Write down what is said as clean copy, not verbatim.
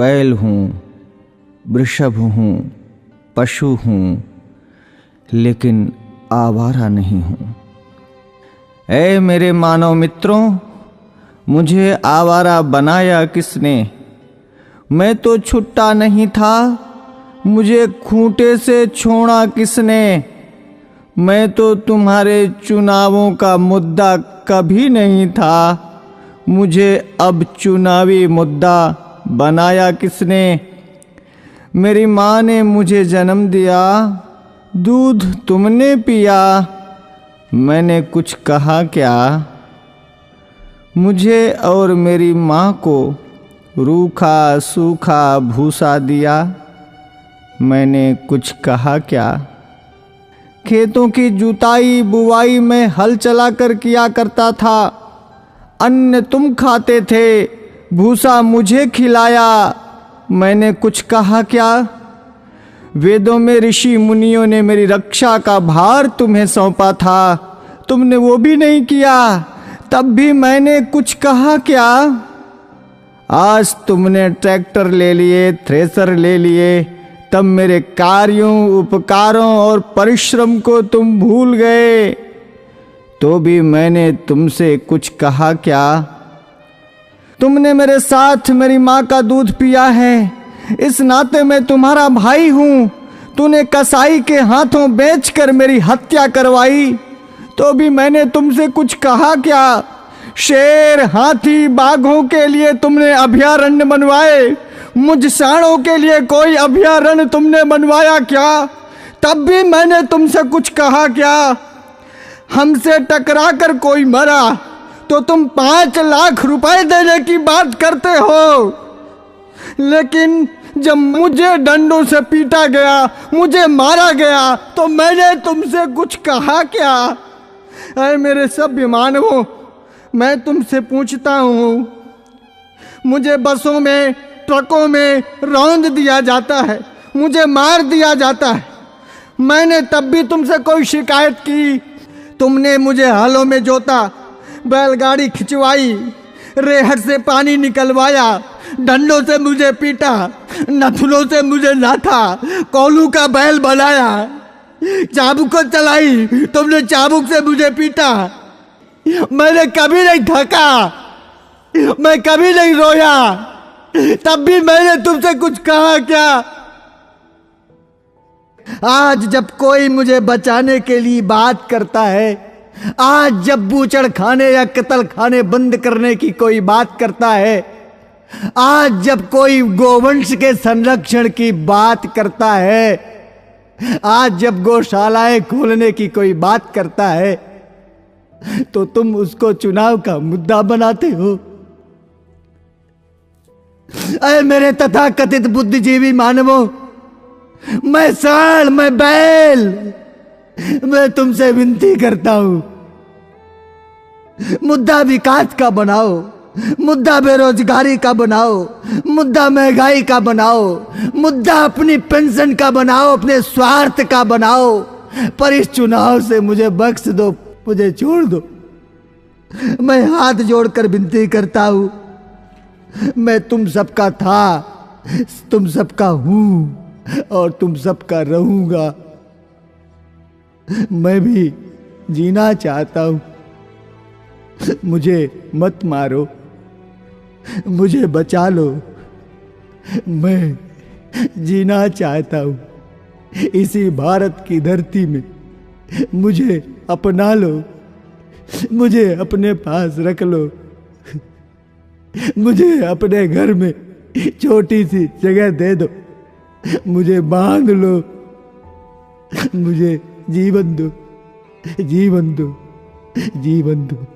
बैल हूँ, वृषभ हूँ, पशु हूँ, लेकिन आवारा नहीं हूँ। ऐ मेरे मानव मित्रों, मुझे आवारा बनाया किसने? मैं तो छुट्टा नहीं था, मुझे खूंटे से छोड़ा किसने? मैं तो तुम्हारे चुनावों का मुद्दा कभी नहीं था, मुझे अब चुनावी मुद्दा बनाया किसने? मेरी माँ ने मुझे जन्म दिया, दूध तुमने पिया, मैंने कुछ कहा क्या? मुझे और मेरी माँ को रूखा सूखा भूसा दिया, मैंने कुछ कहा क्या? खेतों की जुताई बुवाई में हल चलाकर किया करता था, अन्न तुम खाते थे, भूसा मुझे खिलाया, मैंने कुछ कहा क्या? वेदों में ऋषि मुनियों ने मेरी रक्षा का भार तुम्हें सौंपा था, तुमने वो भी नहीं किया, तब भी मैंने कुछ कहा क्या? आज तुमने ट्रैक्टर ले लिए, थ्रेसर ले लिए, तब मेरे कार्यों, उपकारों और परिश्रम को तुम भूल गए, तो भी मैंने तुमसे कुछ कहा क्या? तुमने मेरे साथ मेरी माँ का दूध पिया है, इस नाते मैं तुम्हारा भाई हूं। तूने कसाई के हाथों बेचकर मेरी हत्या करवाई, तो भी मैंने तुमसे कुछ कहा क्या? शेर, हाथी, बाघों के लिए तुमने अभयारण्य बनवाए, मुझ सांडों के लिए कोई अभयारण्य तुमने बनवाया क्या? तब भी मैंने तुमसे कुछ कहा क्या? हमसे टकरा कर कोई मरा तो तुम 5 लाख रुपए देने की बात करते हो, लेकिन जब मुझे डंडों से पीटा गया, मुझे मारा गया, तो मैंने तुमसे कुछ कहा क्या? अरे मेरे सभ्य मानवों, मैं तुमसे पूछता हूँ, मुझे बसों में, ट्रकों में रौंद दिया जाता है, मुझे मार दिया जाता है, मैंने तब भी तुमसे कोई शिकायत की? तुमने मुझे हलों में जोता, बैलगाड़ी खिंचवाई, रेहड़ से पानी निकलवाया, डंडों से मुझे पीटा, नथुलों से मुझे नाथा, कोलू का बैल बनाया, चाबुक चलाई, तुमने चाबुक से मुझे पीटा, मैंने कभी नहीं थका, मैं कभी नहीं रोया, तब भी मैंने तुमसे कुछ कहा क्या? आज जब कोई मुझे बचाने के लिए बात करता है, आज जब बूचड़ खाने या कत्ल खाने बंद करने की कोई बात करता है, आज जब कोई गोवंश के संरक्षण की बात करता है, आज जब गौशालाएं खोलने की कोई बात करता है, तो तुम उसको चुनाव का मुद्दा बनाते हो। अरे मेरे तथाकथित बुद्धिजीवी मानवों, मैं सांड, मैं बैल, मैं तुमसे विनती करता हूं, मुद्दा विकास का बनाओ, मुद्दा बेरोजगारी का बनाओ, मुद्दा महंगाई का बनाओ, मुद्दा अपनी पेंशन का बनाओ, अपने स्वार्थ का बनाओ, पर इस चुनाव से मुझे बख्श दो, मुझे छोड़ दो। मैं हाथ जोड़कर विनती करता हूं, मैं तुम सबका था, तुम सबका हूं और तुम सबका रहूंगा। मैं भी जीना चाहता हूं, मुझे मत मारो, मुझे बचा लो, मैं जीना चाहता हूं इसी भारत की धरती में, मुझे अपना लो, मुझे अपने पास रख लो, मुझे अपने घर में छोटी सी जगह दे दो, मुझे बांध लो, मुझे जीवन दो, जीवन दो, जीवन दो।